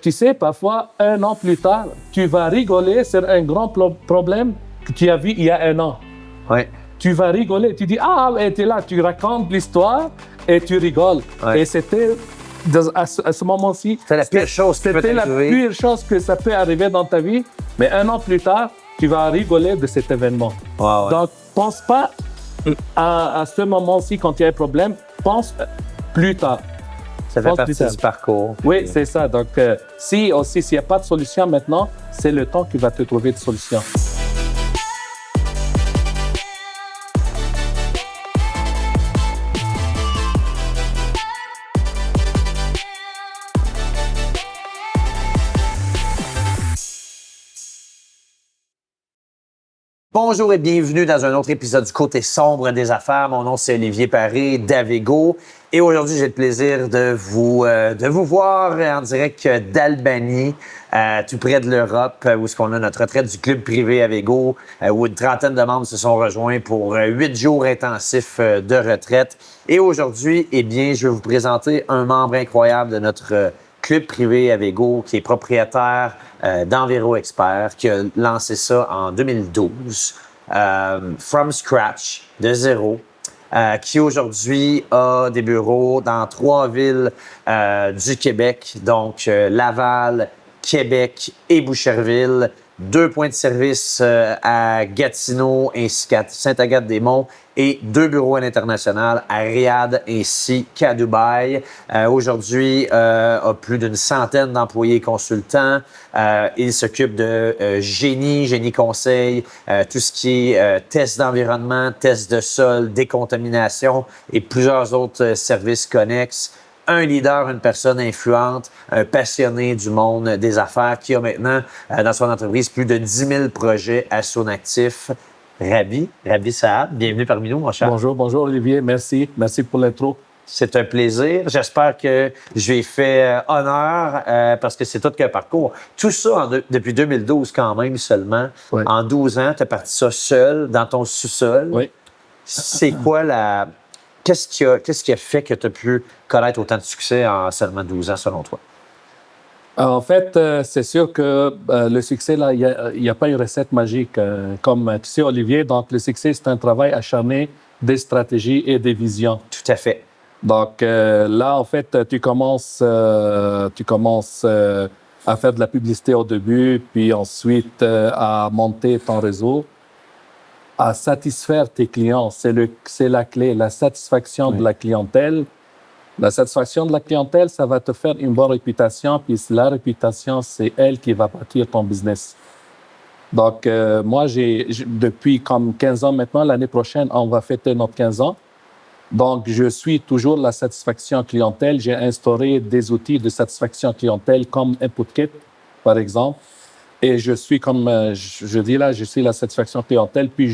Tu sais, parfois, 1 an plus tard, tu vas rigoler sur un grand problème que tu as vu il y a 1 an. Ouais. Tu vas rigoler, tu dis « Ah, et tu es là, tu racontes l'histoire et tu rigoles. Ouais. Et c'était, à ce moment-ci, C'était la pire chose qui peut c'était la t'arriver. pire chose que ça peut arriver dans ta vie. Mais 1 an plus tard, tu vas rigoler de cet événement. Ouais. Donc, pense pas à ce moment-ci quand il y a un problème, pense plus tard. Ça fait partie du parcours. Oui, c'est ça. Donc, s'il n'y a pas de solution maintenant, c'est le temps qui va te trouver de solution. Bonjour et bienvenue dans un autre épisode du Côté sombre des affaires. Mon nom, c'est Olivier Paré d'Avego. Et aujourd'hui, j'ai le plaisir de vous voir en direct d'Albanie, tout près de l'Europe, où est-ce qu'on a notre retraite du club privé Avego, où une trentaine de membres se sont rejoints pour 8 jours intensifs de retraite. Et aujourd'hui, eh bien, je vais vous présenter un membre incroyable de notre club privé Avego, qui est propriétaire d'Enviro Expert, qui a lancé ça en 2012, from scratch, de zéro. Qui aujourd'hui a des bureaux dans 3 villes du Québec, donc Laval, Québec et Boucherville, 2 points de service à Gatineau ainsi qu'à Sainte-Agathe-des-Monts et 2 bureaux à l'international à Riyad ainsi qu'à Dubaï. Aujourd'hui, a plus d'une centaine d'employés consultants. Il s'occupe de génie conseil, tout ce qui est test d'environnement, test de sol, décontamination et plusieurs autres services connexes. Un leader, une personne influente, un passionné du monde des affaires qui a maintenant dans son entreprise plus de 10 000 projets à son actif. Rabi Saad, bienvenue parmi nous, mon cher. Bonjour Olivier, merci pour l'intro. C'est un plaisir. J'espère que je lui ai fait honneur parce que c'est tout qu'un parcours. Tout ça depuis 2012 quand même seulement. Oui. En 12 ans, tu as parti ça seul, dans ton sous-sol. Oui. C'est quoi Qu'est-ce qui a fait que tu as pu connaître autant de succès en seulement 12 ans, selon toi? En fait, c'est sûr que le succès, là, il n'y a pas une recette magique. Comme tu sais, Olivier, donc le succès, c'est un travail acharné des stratégies et des visions. Tout à fait. Donc là, en fait, tu commences à faire de la publicité au début, puis ensuite à monter ton réseau, à satisfaire tes clients. C'est la clé, la satisfaction de la clientèle. La satisfaction de la clientèle, ça va te faire une bonne réputation, puis la réputation, c'est elle qui va bâtir ton business. Donc, moi, depuis comme 15 ans maintenant, l'année prochaine, on va fêter notre 15 ans. Donc, je suis toujours la satisfaction clientèle. J'ai instauré des outils de satisfaction clientèle comme InputKit, par exemple. Et je suis, comme je dis là, je suis la satisfaction clientèle. Puis,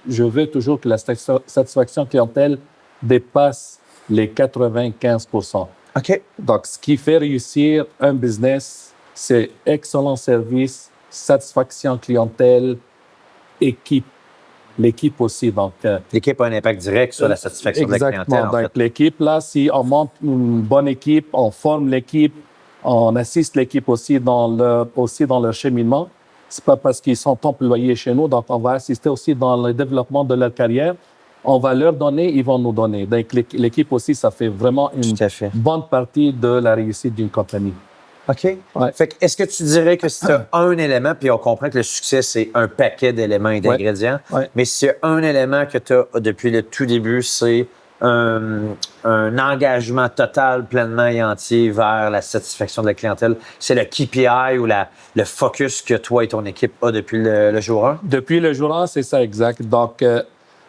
je veux toujours que la satisfaction clientèle dépasse les 95%. OK. Donc, ce qui fait réussir un business, c'est excellent service, satisfaction clientèle, équipe. L'équipe aussi. Donc, l'équipe a un impact direct sur la satisfaction de la clientèle. Exactement. Donc, l'équipe, là, si on monte une bonne équipe, on forme l'équipe, on assiste l'équipe aussi dans leur cheminement. C'est pas parce qu'ils sont employés chez nous, donc on va assister aussi dans le développement de leur carrière. On va leur donner, ils vont nous donner. Donc, l'équipe aussi, ça fait vraiment une bonne partie de la réussite d'une compagnie. OK. Ouais. Fait que, est-ce que tu dirais que si tu as un élément, puis on comprend que le succès, c'est un paquet d'éléments et d'ingrédients, mais si un élément que tu as depuis le tout début, c'est un engagement total, pleinement et entier vers la satisfaction de la clientèle, c'est le KPI ou le focus que toi et ton équipe a depuis le jour 1? Depuis le jour 1, c'est ça, exact. Donc,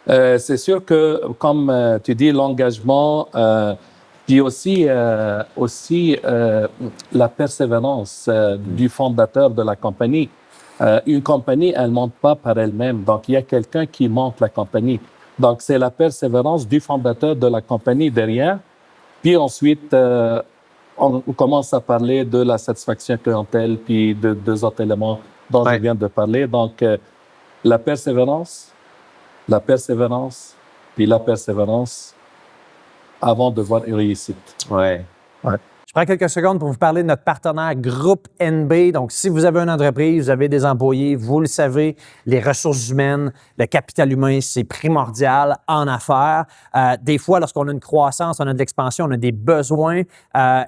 c'est sûr que, comme tu dis, l'engagement, puis aussi la persévérance du fondateur de la compagnie. Une compagnie, elle ne monte pas par elle-même. Donc, il y a quelqu'un qui monte la compagnie. Donc, c'est la persévérance du fondateur de la compagnie derrière. Puis ensuite, on commence à parler de la satisfaction clientèle, puis de 2 autres éléments dont je viens de parler. Donc, la persévérance, puis la persévérance avant de voir une réussite. Ouais. Je prends quelques secondes pour vous parler de notre partenaire Groupe NB. Donc, si vous avez une entreprise, vous avez des employés, vous le savez, les ressources humaines, le capital humain, c'est primordial en affaires. Des fois, lorsqu'on a une croissance, on a de l'expansion, on a des besoins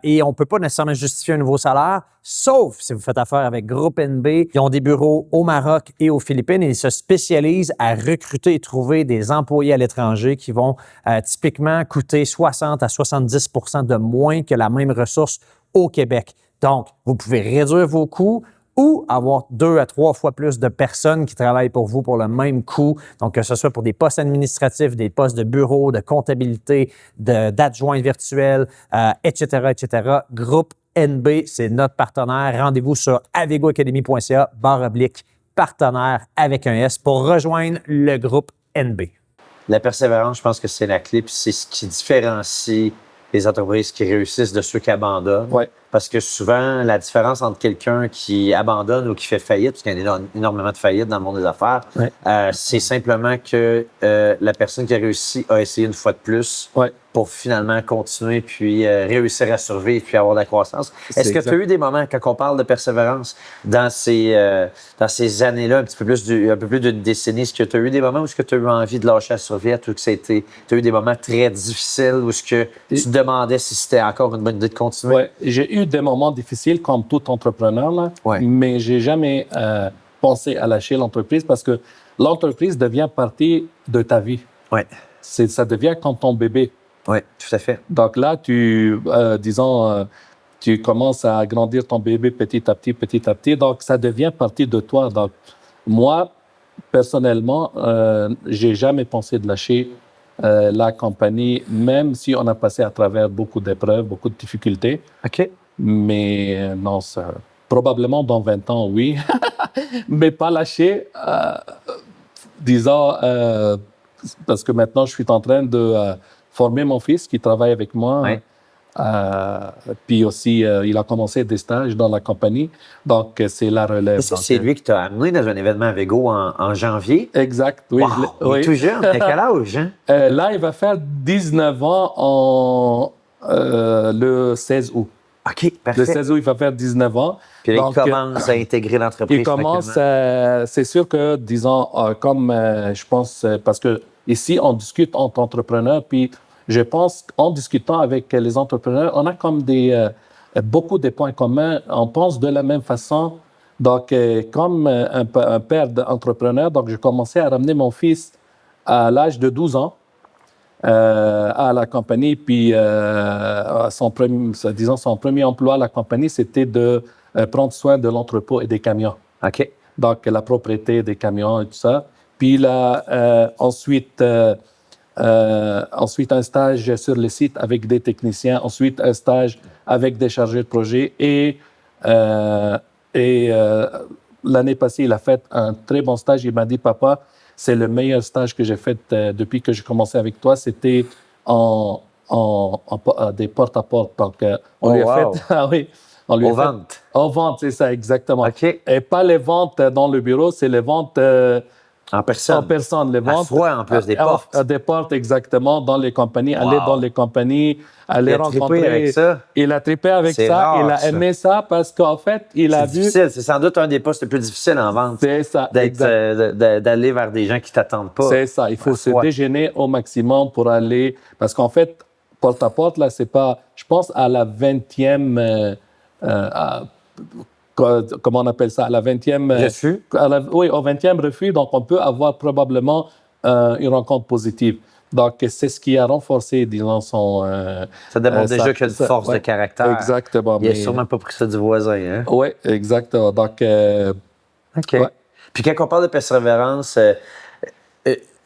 et on ne peut pas nécessairement justifier un nouveau salaire, sauf si vous faites affaire avec Groupe NB. Ils ont des bureaux au Maroc et aux Philippines et ils se spécialisent à recruter et trouver des employés à l'étranger qui vont typiquement coûter 60 à 70 % de moins que la même ressource au Québec. Donc, vous pouvez réduire vos coûts ou avoir 2 à 3 fois plus de personnes qui travaillent pour vous pour le même coût. Donc, que ce soit pour des postes administratifs, des postes de bureau, de comptabilité, d'adjoints virtuels, etc., etc. Groupe NB, c'est notre partenaire. Rendez-vous sur avegoacademy.ca/partenaire avec un S pour rejoindre le groupe NB. La persévérance, je pense que c'est la clé, puis c'est ce qui différencie les entreprises qui réussissent de ceux qui abandonnent. Ouais. Parce que souvent, la différence entre quelqu'un qui abandonne ou qui fait faillite, parce qu'il y a énormément de faillites dans le monde des affaires, c'est simplement que la personne qui a réussi a essayé une fois de plus pour finalement continuer puis réussir à survivre puis avoir de la croissance. Est-ce que tu as eu des moments, quand on parle de persévérance, dans ces années-là, un peu plus d'une décennie, est-ce que tu as eu des moments où tu as eu envie de lâcher la survie ou que tu as eu des moments très difficiles où tu te demandais si c'était encore une bonne idée de continuer? Oui, j'ai eu des moments difficiles comme tout entrepreneur, là, mais je n'ai jamais pensé à lâcher l'entreprise parce que l'entreprise devient partie de ta vie. Ouais. Ça devient comme ton bébé. Oui, tout à fait. Donc là, tu commences à grandir ton bébé petit à petit. Donc, ça devient partie de toi. Donc, moi, personnellement, j'ai jamais pensé de lâcher la compagnie, même si on a passé à travers beaucoup d'épreuves, beaucoup de difficultés. OK. Mais non, probablement dans 20 ans, oui. Mais pas lâcher, disons, parce que maintenant, je suis en train de former mon fils qui travaille avec moi. Ouais. Puis aussi, il a commencé des stages dans la compagnie. Donc, c'est la relève. C'est lui qui t'a amené dans un événement Avego en janvier. Exact, oui. Wow, il est tout jeune. À quel âge? Hein? Là, il va faire 19 ans le 16 août. OK, parfait. Le 16 août, il va faire 19 ans. Puis là, il commence à intégrer l'entreprise. Il commence, c'est sûr que, disons, comme je pense, parce que ici, on discute entre entrepreneurs, puis je pense qu'en discutant avec les entrepreneurs, on a comme beaucoup de points communs. On pense de la même façon. Donc, comme un père d'entrepreneur, donc j'ai commencé à ramener mon fils à l'âge de 12 ans à la compagnie. Puis, son premier emploi à la compagnie, c'était de prendre soin de l'entrepôt et des camions. OK. Donc, la propriété des camions et tout ça. Puis là, ensuite, un stage sur le site avec des techniciens. Ensuite, un stage avec des chargés de projet. Et l'année passée, il a fait un très bon stage. Il m'a dit, papa, c'est le meilleur stage que j'ai fait depuis que j'ai commencé avec toi. C'était des porte-à-porte. Donc, on lui a fait... Ah oui. Aux ventes. Aux ventes, c'est ça, exactement. OK. Et pas les ventes dans le bureau, c'est les ventes... en personne. En personne, les ventes. À froid, en plus, des portes. Des portes, exactement, dans les compagnies. Aller dans les compagnies, aller rencontrer. Il a trippé avec ça. Il a trippé avec ça. Rare, il a aimé ça parce qu'en fait, il a vu... C'est difficile. C'est sans doute un des postes les plus difficiles en vente. C'est ça, d'aller vers des gens qui ne t'attendent pas. C'est ça. Il faut se déjeuner au maximum pour aller... Parce qu'en fait, porte-à-porte, là, c'est pas... Je pense à la 20e... comment on appelle ça, à la 20e... Refus? Oui, au 20e refus, donc on peut avoir probablement une rencontre positive. Donc, c'est ce qui a renforcé, disons, son... ça démontre déjà qu'il y a une force de caractère. Exactement. Il n'a sûrement pas pris ça du voisin, hein? Oui, exactement. Donc... OK. Ouais. Puis quand on parle de persévérance,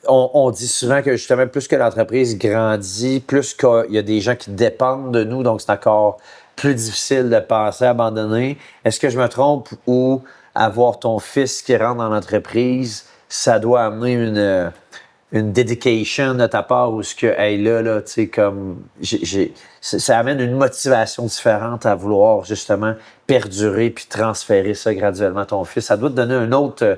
on dit souvent que justement, plus que l'entreprise grandit, plus qu'il y a des gens qui dépendent de nous, donc c'est encore plus difficile de penser à abandonner. Est-ce que je me trompe ou avoir ton fils qui rentre dans l'entreprise, ça doit amener une dedication de ta part ou ce que, hey, là, tu sais, comme, ça amène une motivation différente à vouloir justement perdurer puis transférer ça graduellement à ton fils. Ça doit te donner une autre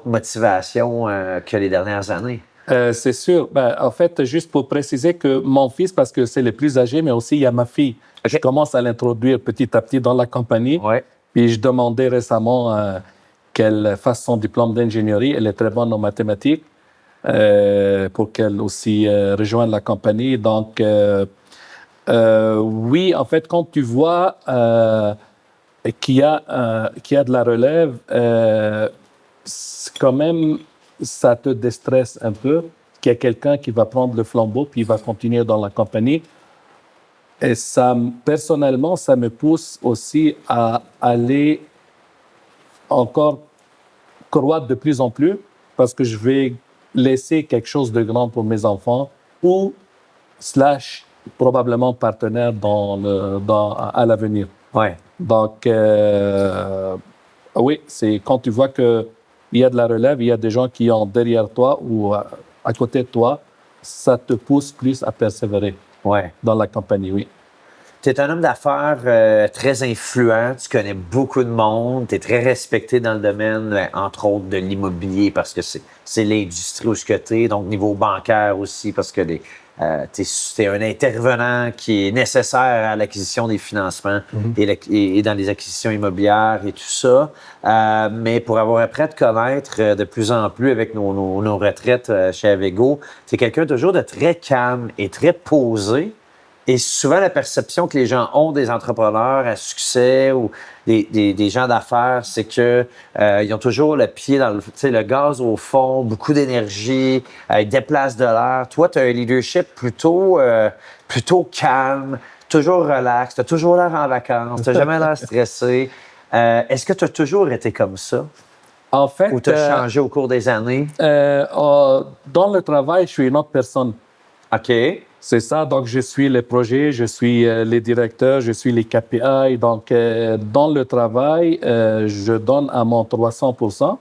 motivation que les dernières années. C'est sûr. Ben, en fait, juste pour préciser que mon fils, parce que c'est le plus âgé, mais aussi il y a ma fille. OK. Je commence à l'introduire petit à petit dans la compagnie. Ouais. Puis je demandais récemment qu'elle fasse son diplôme d'ingénierie. Elle est très bonne en mathématiques pour qu'elle aussi rejoigne la compagnie. Donc, oui, en fait, quand tu vois qu'il y a de la relève, quand même, ça te déstresse un peu qu'il y a quelqu'un qui va prendre le flambeau puis il va continuer dans la compagnie. Et ça, personnellement, ça me pousse aussi à aller encore croître de plus en plus parce que je vais laisser quelque chose de grand pour mes enfants ou / probablement partenaire à l'avenir. Ouais. Donc, oui, c'est quand tu vois qu'il y a de la relève, il y a des gens qui sont derrière toi ou à côté de toi, ça te pousse plus à persévérer Ouais. dans la compagnie, oui. Tu es un homme d'affaires très influent, tu connais beaucoup de monde, tu es très respecté dans le domaine, entre autres, de l'immobilier parce que c'est l'industrie où tu es, donc niveau bancaire aussi parce que tu es un intervenant qui est nécessaire à l'acquisition des financements et dans les acquisitions immobilières et tout ça. Mais pour avoir appris à te connaître de plus en plus avec nos retraites chez Avego, tu es quelqu'un toujours de très calme et très posé. Et souvent, la perception que les gens ont des entrepreneurs à succès ou des gens d'affaires, c'est que ils ont toujours le pied dans le gaz au fond, beaucoup d'énergie, ils déplacent de l'air. Toi, tu as un leadership plutôt calme, toujours relax, tu as toujours l'air en vacances, tu n'as jamais l'air stressé. Est-ce que tu as toujours été comme ça? En fait, Ou tu as changé au cours des années? dans le travail, je suis une autre personne. OK. C'est ça, donc je suis les projets, je suis les directeurs, je suis les KPI. Donc, dans le travail, je donne à mon 300%.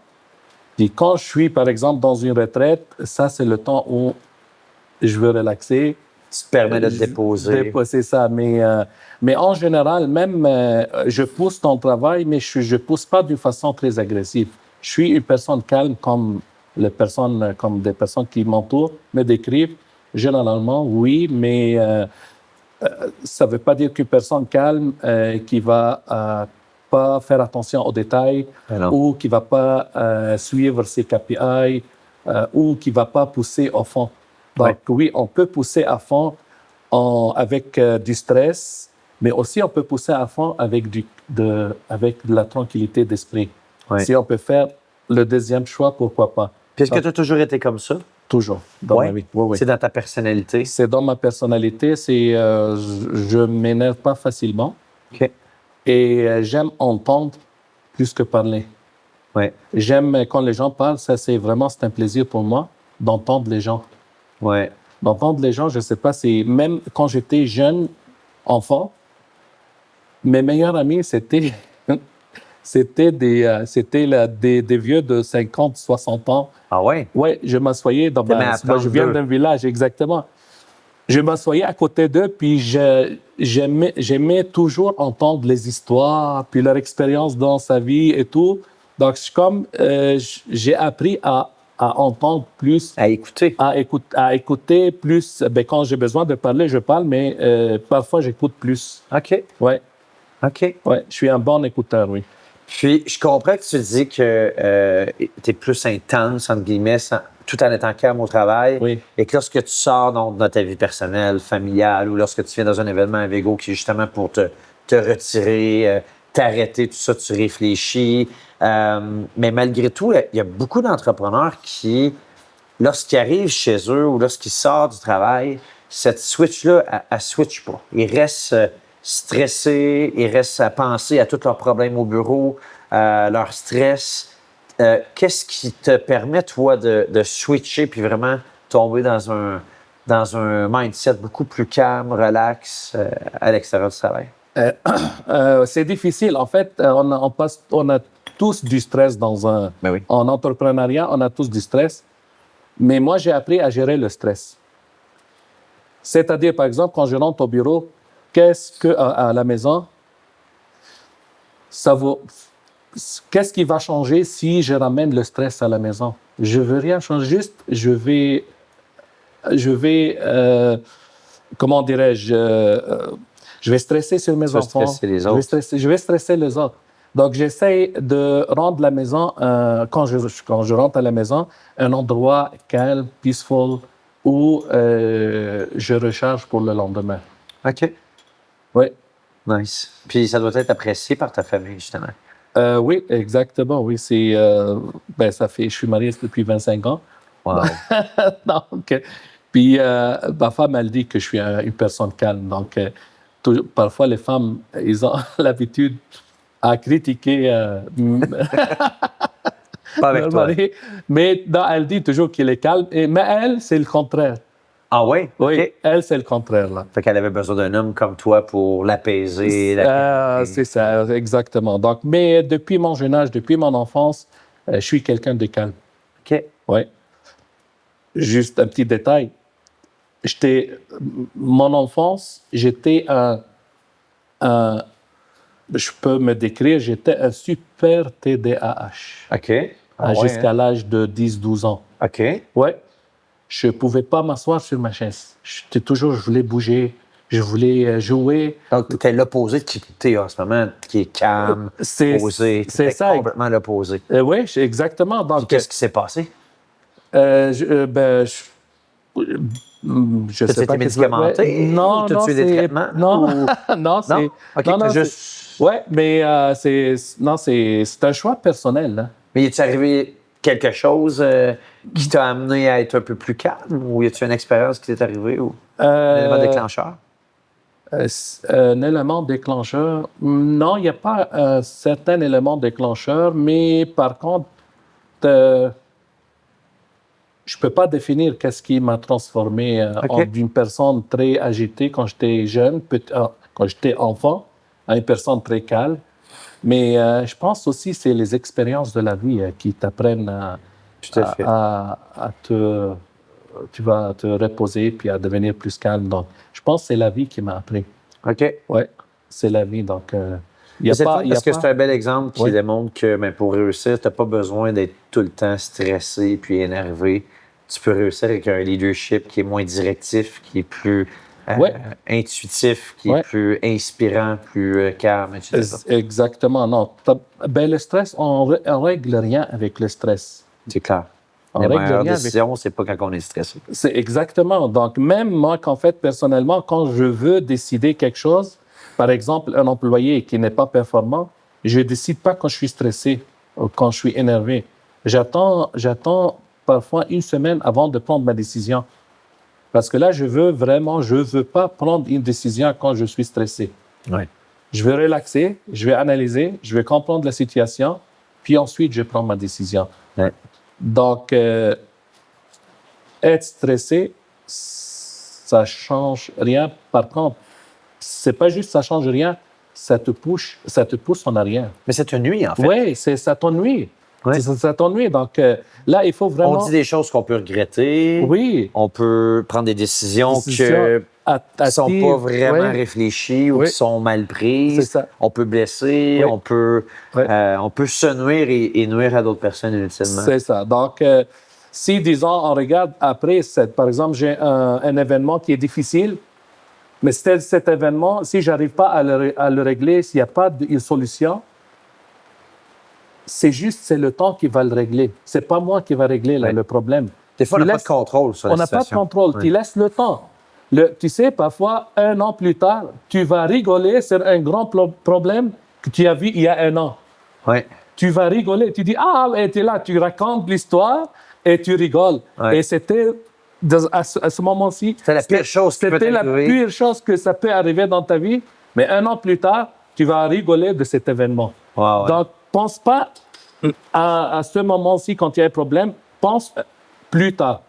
Puis quand je suis, par exemple, dans une retraite, ça, c'est le temps où je veux relaxer. Tu te permets de te déposer. C'est ça, mais en général, même, je pousse ton travail, mais je ne pousse pas d'une façon très agressive. Je suis une personne calme comme des personnes qui m'entourent me décrivent. Généralement, oui, mais ça ne veut pas dire qu'une personne calme qui va pas faire attention aux détails ou qui va pas suivre ses KPI ou qui va pas pousser au fond. Donc oui, on peut pousser à fond avec du stress, mais aussi on peut pousser à fond avec de la tranquillité d'esprit. Ouais. Si on peut faire le deuxième choix, pourquoi pas? Puis est-ce que tu as toujours été comme ça? Toujours, dans ma vie. Oui, oui. C'est dans ta personnalité? C'est dans ma personnalité. Je ne m'énerve pas facilement. OK. Et j'aime entendre plus que parler. Ouais. J'aime quand les gens parlent, c'est un plaisir pour moi d'entendre les gens. Ouais. D'entendre les gens, je ne sais pas, même quand j'étais jeune enfant, mes meilleurs amis, c'était des vieux de 50, 60 ans. Ah ouais? Oui, je m'assoyais dans je viens d'un village, exactement. Je m'assoyais à côté d'eux, puis j'aimais toujours entendre les histoires, puis leur expérience dans sa vie et tout. Donc, j'ai appris à entendre plus. À écouter. À écouter plus. Ben, quand j'ai besoin de parler, je parle, mais parfois, j'écoute plus. OK. Oui. OK. Oui, je suis un bon écouteur, oui. Puis, je comprends que tu dis que tu es plus intense, entre guillemets, tout en étant calme au travail. Oui. Et que lorsque tu sors dans ta vie personnelle, familiale, ou lorsque tu viens dans un événement à Avego qui est justement pour te retirer, t'arrêter, tout ça, tu réfléchis. Mais malgré tout, il y a beaucoup d'entrepreneurs qui, lorsqu'ils arrivent chez eux ou lorsqu'ils sortent du travail, cette switch-là, elle switch pas. Ils restent stressés, ils restent à penser à tous leurs problèmes au bureau, leur stress. Qu'est-ce qui te permet, toi, de switcher puis vraiment tomber dans un mindset beaucoup plus calme, relax à l'extérieur du travail? C'est difficile. En fait, on a tous du stress en entrepreneuriat, on a tous du stress. Mais moi, j'ai appris à gérer le stress. C'est-à-dire, par exemple, quand je rentre au bureau, à la maison, qu'est-ce qui va changer si je ramène le stress à la maison? Je veux rien changer, juste je vais je vais, comment dirais-je, je vais stresser sur mes Tu vas enfants. stresser les autres. Je vais stresser les autres. Donc, j'essaie de rendre la maison, quand je rentre à la maison, un endroit calme, peaceful, où je recharge pour le lendemain. OK. Oui. Nice. Puis ça doit être apprécié par ta famille, justement. Oui, exactement. Oui, je suis marié depuis 25 ans. Wow. Donc, puis ma femme, elle dit que je suis une personne calme. Donc, parfois, les femmes, ils ont l'habitude à critiquer Pas avec leur toi. mari. Mais non, elle dit toujours qu'il est calme. Mais elle, c'est le contraire. Ah oui? Oui, OK. elle, c'est le contraire. Là. Fait qu'elle avait besoin d'un homme comme toi pour l'apaiser. C'est ça, exactement. Donc, mais depuis mon jeune âge, depuis mon enfance, je suis quelqu'un de calme. OK. Oui. Juste un petit détail. Mon enfance, j'étais je peux me décrire, j'étais un super TDAH. OK. Ah ouais, Jusqu'à hein? l'âge de 10-12 ans. OK. Ouais. Je ne pouvais pas m'asseoir sur ma chaise. Je voulais bouger, je voulais jouer. Donc, tu étais l'opposé de qui tu es en ce moment, qui est calme, posé. C'est ça. Complètement l'opposé. Oui, exactement. Donc, Puis qu'est-ce qui s'est passé? je sais T'as-tu pas. été médicamenté? Non, T'as-tu eu des traitements? Non, Ou- non, c'est. Non? OK, non, t'as c'est- juste... Ouais, mais c'est un choix personnel. Hein. Mais y est-il arrivé quelque chose qui t'a amené à être un peu plus calme? Ou y a-tu une expérience qui t'est arrivée? Ou un élément déclencheur? Un élément déclencheur, non, il n'y a pas un certain élément déclencheur, mais par contre, je ne peux pas définir qu'est-ce qui m'a transformé OK. d'une personne très agitée quand j'étais jeune, quand j'étais enfant, à une personne très calme. Mais je pense aussi que c'est les expériences de la vie qui t'apprennent Tout à fait. tu vas te reposer puis à devenir plus calme. Donc, je pense que c'est la vie qui m'a appris. OK. Oui, c'est la vie. Donc, il y a C'est le pas. fun il y a parce que pas- c'est un bel exemple qui Oui. démontre que pour réussir, tu n'as pas besoin d'être tout le temps stressé puis énervé. Tu peux réussir avec un leadership qui est moins directif, qui est plus Ouais. intuitif, qui Ouais. est plus inspirant, plus calme, etc. Exactement, non. Le stress, on règle rien avec le stress. C'est clair. On Les règle meilleures rien avec- décisions, c'est pas quand on est stressé. C'est exactement. Donc, même moi, qu'en fait, personnellement, quand je veux décider quelque chose, par exemple, un employé qui n'est pas performant, je ne décide pas quand je suis stressé ou quand je suis énervé. J'attends parfois une semaine avant de prendre ma décision. Parce que là, je veux pas prendre une décision quand je suis stressé. Ouais. Je vais relaxer, je vais analyser, je vais comprendre la situation, puis ensuite, je prends ma décision. Ouais. Donc, être stressé, ça change rien. Par contre, c'est pas juste ça change rien, ça te pousse en arrière. Mais ça te nuit, en fait. Oui, ça t'ennuie. Ouais. Ça t'ennuie. Donc, là, il faut vraiment... On dit des choses qu'on peut regretter. Oui. On peut prendre des décisions qui qui ne sont pas vraiment réfléchies ou Oui. qui sont mal prises. C'est ça. On peut blesser, Oui. on peut se nuire et nuire à d'autres personnes inutilement. C'est ça. Donc, si, disons, on regarde après, par exemple, j'ai un événement qui est difficile, mais cet événement, si je n'arrive pas à le régler, s'il n'y a pas de solution, c'est le temps qui va le régler. C'est pas moi qui va régler Ouais. le problème. Des fois, on Tu n'a pas laisses- de contrôle sur la On n'a pas de situation. contrôle. Ouais. Tu laisses le temps. Tu sais, parfois, 1 an plus tard, tu vas rigoler sur un grand problème que tu as vu il y a 1 an. Ouais. Tu vas rigoler. Tu dis, ah, mais tu es là, tu racontes l'histoire et tu rigoles. Ouais. Et c'était, à ce moment-ci, C'était la pire chose qui peut c'était la t'arriver. pire chose que ça peut arriver dans ta vie. Mais 1 an plus tard, tu vas rigoler de cet événement. Ouais. Donc, pense pas à ce moment-ci quand il y a un problème. Pense plus tard.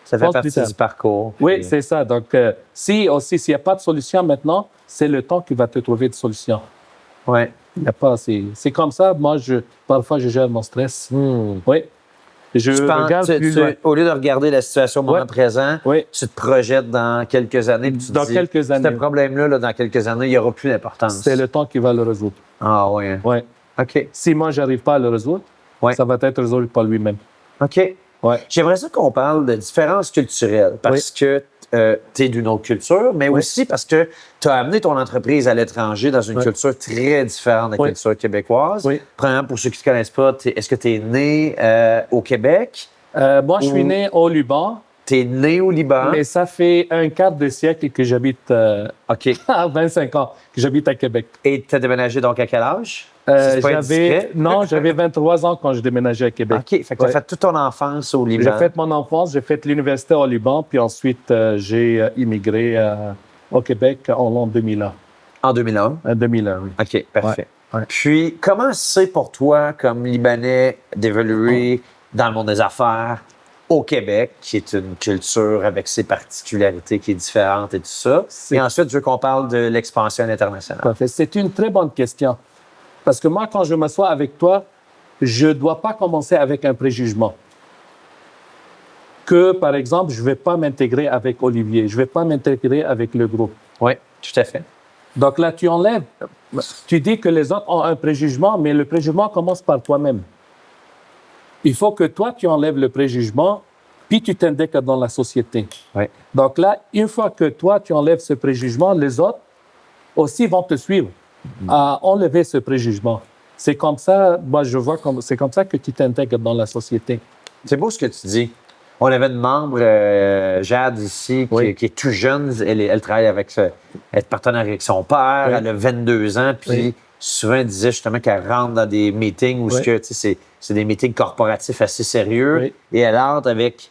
Ça fait pense partie plus tard. du parcours. Oui, Puis- c'est ça. Donc, s'il n'y a pas de solution maintenant, c'est le temps qui va te trouver de solution. Ouais. Il y a pas, c'est comme ça. Moi, parfois, je gère mon stress. Oui. Je Tu penses- regarde plus loin. au lieu de regarder la situation au moment Ouais. présent, Oui. tu te projettes dans quelques années. Puis tu te Dans dis, quelques années. Ce problème-là, là, dans quelques années, il n'y aura plus d'importance. C'est le temps qui va le résoudre. Ah ouais. Oui. OK. Si moi, je n'arrive pas à le résoudre, Ouais. ça va être résolu par lui-même. OK. Ouais. J'aimerais ça qu'on parle de différences culturelles parce que tu es d'une autre culture, mais aussi parce que tu as amené ton entreprise à l'étranger dans une culture très différente de la culture québécoise. Oui. Premièrement, pour ceux qui ne te connaissent pas, est-ce que tu es né au Québec? Moi, je suis né au Liban, Tu es né au Liban? mais ça fait un quart de siècle que j'habite, OK. à 25 ans, que j'habite à Québec. Et tu as déménagé donc à quel âge? Si c'est pas indiscret. j'avais 23 ans quand je déménageais à Québec. OK. Fait que tu as fait toute ton enfance au Liban. J'ai fait mon enfance, j'ai fait l'université au Liban, puis ensuite j'ai immigré au Québec en l'an 2001. En 2001? En 2001, oui. OK, parfait. Ouais. Puis, comment c'est pour toi, comme Libanais, d'évoluer dans le monde des affaires au Québec, qui est une culture avec ses particularités qui est différente et tout ça? Et ensuite, je veux qu'on parle de l'expansion internationale. Parfait. C'est une très bonne question. Parce que moi, quand je m'assois avec toi, je ne dois pas commencer avec un préjugement. Que, par exemple, je ne vais pas m'intégrer avec Olivier, je ne vais pas m'intégrer avec le groupe. Oui, tout à fait. Donc là, tu enlèves, tu dis que les autres ont un préjugement, mais le préjugement commence par toi-même. Il faut que toi, tu enlèves le préjugement, puis tu t'intègres dans la société. Oui. Donc là, une fois que toi, tu enlèves ce préjugement, les autres aussi vont te suivre à enlever ce préjugement. C'est comme ça, moi, je vois comme, c'est comme ça que tu t'intègres dans la société. C'est beau ce que tu dis. On avait une membre, Jade, ici, qui est tout jeune. Elle travaille avec elle est partenaire avec son père. Oui. Elle a 22 ans. Puis souvent, elle disait justement qu'elle rentre dans des meetings où c'est des meetings corporatifs assez sérieux. Oui. Et elle entre avec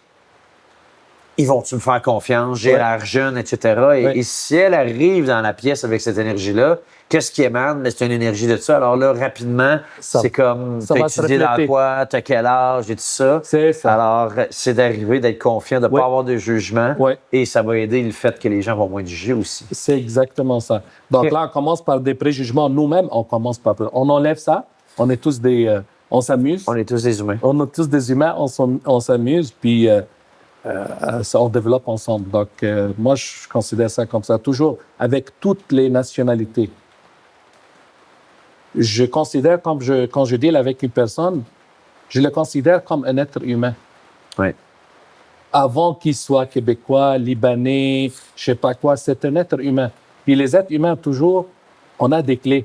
ils vont-tu me faire confiance? J'ai l'air jeune, etc. Et si elle arrive dans la pièce avec cette énergie-là, qu'est-ce qui émane? Mais c'est une énergie de ça. Alors là, rapidement, c'est comme, ça t'as va se étudié dans refléter. quoi, t'as quel âge et tout ça. C'est ça. Alors, c'est d'arriver, d'être confiant, de ne pas avoir de jugement. Ouais. Et ça va aider le fait que les gens vont moins juger aussi. C'est exactement ça. Donc là, on commence par des préjugements. Nous-mêmes, on commence par... On enlève ça. On est tous des... on s'amuse. On est tous des humains. On est tous des humains. On s'amuse. Puis on développe ensemble. Donc, moi, je considère ça comme ça. Toujours avec toutes les nationalités. Je considère, quand je deal avec une personne, je le considère comme un être humain. Oui. Avant qu'il soit québécois, libanais, je sais pas quoi, c'est un être humain. Puis les êtres humains, toujours, on a des clés.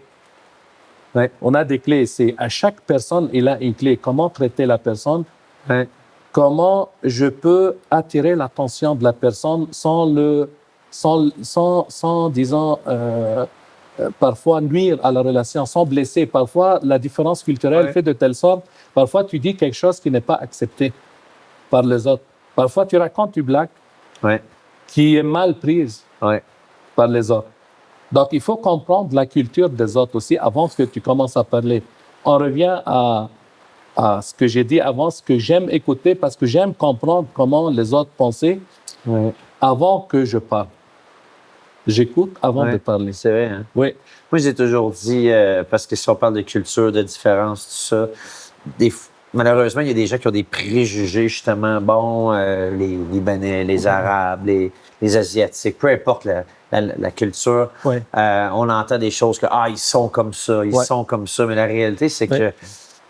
Ouais. On a des clés. C'est à chaque personne, il a une clé. Comment traiter la personne? Ouais. Comment je peux attirer l'attention de la personne sans disons, parfois nuire à la relation, sans blesser. Parfois, la différence culturelle fait de telle sorte, parfois tu dis quelque chose qui n'est pas accepté par les autres. Parfois, tu racontes une blague qui est mal prise par les autres. Donc, il faut comprendre la culture des autres aussi avant que tu commences à parler. On revient à ce que j'ai dit avant, ce que j'aime écouter parce que j'aime comprendre comment les autres pensaient avant que je parle. J'écoute avant de parler. C'est vrai, hein? Oui. Moi, j'ai toujours dit, parce que si on parle de culture, de différence, tout ça, malheureusement, il y a des gens qui ont des préjugés, justement, les Libanais, les Arabes, les Asiatiques, peu importe la culture. On entend des choses que, ils sont comme ça, ils sont comme ça, mais la réalité, c'est que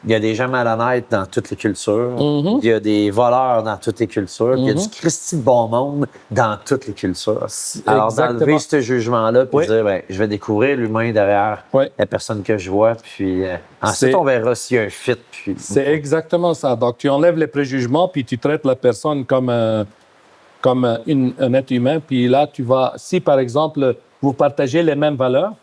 il y a des gens malhonnêtes dans toutes les cultures. Il y a des voleurs dans toutes les cultures. Il y a du Christi de bon monde dans toutes les cultures. Alors, d'enlever ce jugement-là puis dire, je vais découvrir l'humain derrière la personne que je vois. Puis ensuite, on verra s'il y a un fit. Puis... C'est exactement ça. Donc, tu enlèves les préjugements puis tu traites la personne comme un être humain. Puis là, si par exemple, vous partagez les mêmes valeurs,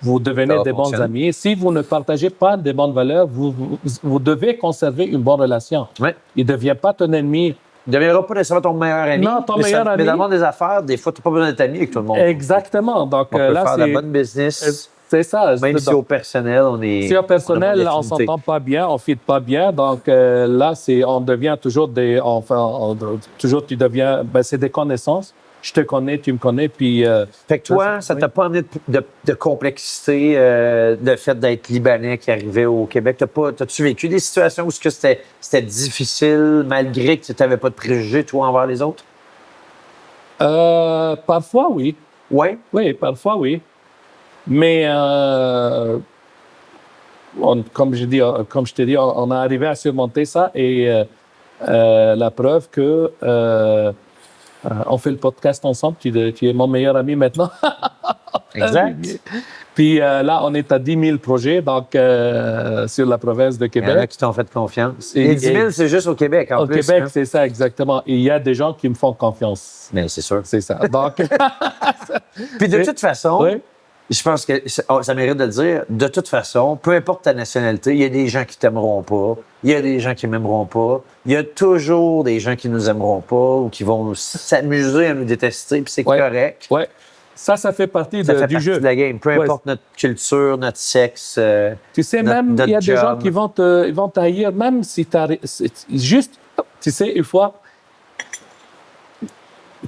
vous devenez des bons amis. Si vous ne partagez pas des bonnes valeurs, vous devez conserver une bonne relation. Il ne devient pas ton ennemi. Il ne deviendra pas nécessairement ton meilleur ami. Non, ton meilleur ami. Mais dans le monde des affaires, des fois, tu n'as pas besoin d'être ami avec tout le monde. Exactement. Donc, on peut faire de la bonne business. C'est ça. Même si au personnel, on est... Si au personnel, on ne s'entend pas bien, on ne fit pas bien. Donc là, on devient toujours toujours, tu deviens... c'est des connaissances. Je te connais, tu me connais, puis... fait que toi, ça t'a pas amené de complexité, le fait d'être Libanais qui arrivait au Québec. T'as-tu vécu des situations où c'était difficile, malgré que tu n'avais pas de préjugés, toi, envers les autres? Parfois, oui. Oui? Oui, parfois, oui. Mais, comme je t'ai dit, on est arrivé à surmonter ça et La preuve que on fait le podcast ensemble. Tu es mon meilleur ami maintenant. Exact. Puis là, on est à 10 000 projets donc, sur la province de Il y en a Québec. qui t'ont fait confiance. Et- Les 10 000, c'est juste au Québec, en Au plus. Québec, hein? c'est ça, exactement. Et il y a des gens qui me font confiance. Mais c'est sûr. C'est ça. Donc, Puis de toute façon, oui. je pense que ça mérite de le dire, de toute façon, peu importe ta nationalité, il y a des gens qui t'aimeront pas, il y a des gens qui m'aimeront pas, il y a toujours des gens qui nous aimeront pas ou qui vont s'amuser à nous détester, puis c'est Ouais. correct. Ouais. Ça fait partie Ça fait du partie jeu. de la game, peu Ouais. importe notre culture, notre sexe. Tu sais, notre- même, notre il y a des gens job. qui ils vont t'haïr, même si tu juste, tu sais, une fois,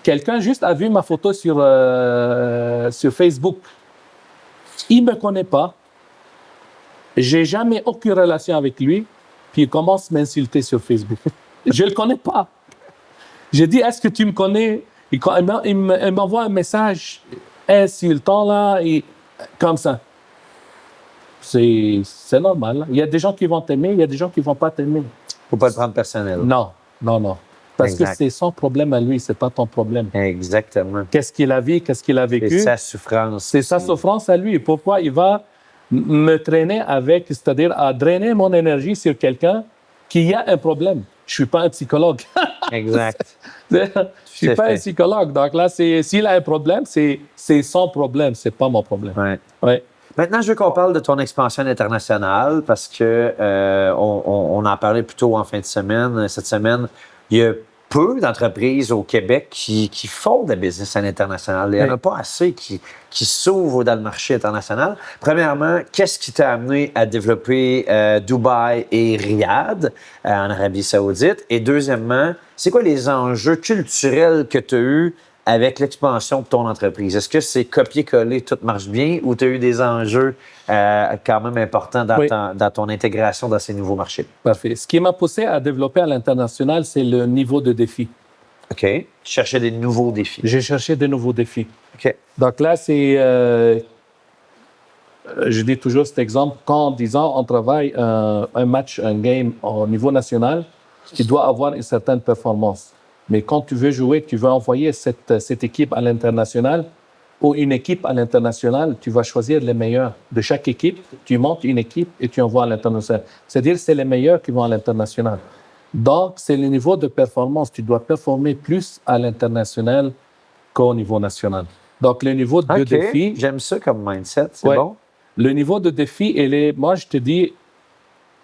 quelqu'un juste a vu ma photo sur Facebook. Il me connaît pas. J'ai jamais aucune relation avec lui. Puis il commence à m'insulter sur Facebook. Je le connais pas. J'ai dit, est-ce que tu me connais? Il m'envoie un message insultant, là, et comme ça. C'est normal. Là. Il y a des gens qui vont t'aimer, il y a des gens qui vont pas t'aimer. Faut pas le prendre personnel. Non. Parce Exact. que c'est son problème à lui, c'est pas ton problème. Exactement. Qu'est-ce qu'il a vu, qu'est-ce qu'il a vécu? C'est sa souffrance. C'est sa souffrance à lui. Pourquoi il va me traîner avec, c'est-à-dire à drainer mon énergie sur quelqu'un qui a un problème? Je suis pas un psychologue. Exact. Je suis à pas fait. un psychologue. Donc là, s'il a un problème, c'est son problème, c'est pas mon problème. Ouais. Ouais. Maintenant, je veux qu'on parle de ton expansion internationale parce que on en parlait plus tôt en fin de semaine. Cette semaine, il y a peu d'entreprises au Québec qui font de la business à l'international. Il n'y en a pas assez qui s'ouvrent dans le marché international. Premièrement, qu'est-ce qui t'a amené à développer Dubaï et Riyad en Arabie Saoudite? Et deuxièmement, c'est quoi les enjeux culturels que tu as eus avec l'expansion de ton entreprise? Est-ce que c'est copier-coller, tout marche bien, ou tu as eu des enjeux quand même importants dans, Oui. dans ton intégration dans ces nouveaux marchés? Parfait. Ce qui m'a poussé à développer à l'international, c'est le niveau de défi. OK. Tu cherchais des nouveaux défis. J'ai cherché de nouveaux défis. OK. Donc là, c'est. Je dis toujours cet exemple. Quand, disons, on travaille un match, un game au niveau national, tu dois avoir une certaine performance. Mais quand tu veux jouer, tu veux envoyer cette équipe à l'international ou une équipe à l'international, tu vas choisir les meilleurs de chaque équipe. Tu montes une équipe et tu envoies à l'international. C'est-à-dire c'est les meilleurs qui vont à l'international. Donc, c'est le niveau de performance. Tu dois performer plus à l'international qu'au niveau national. Donc, le niveau de OK. défi... J'aime ça comme mindset. C'est Ouais. bon? Le niveau de défi, moi, je te dis,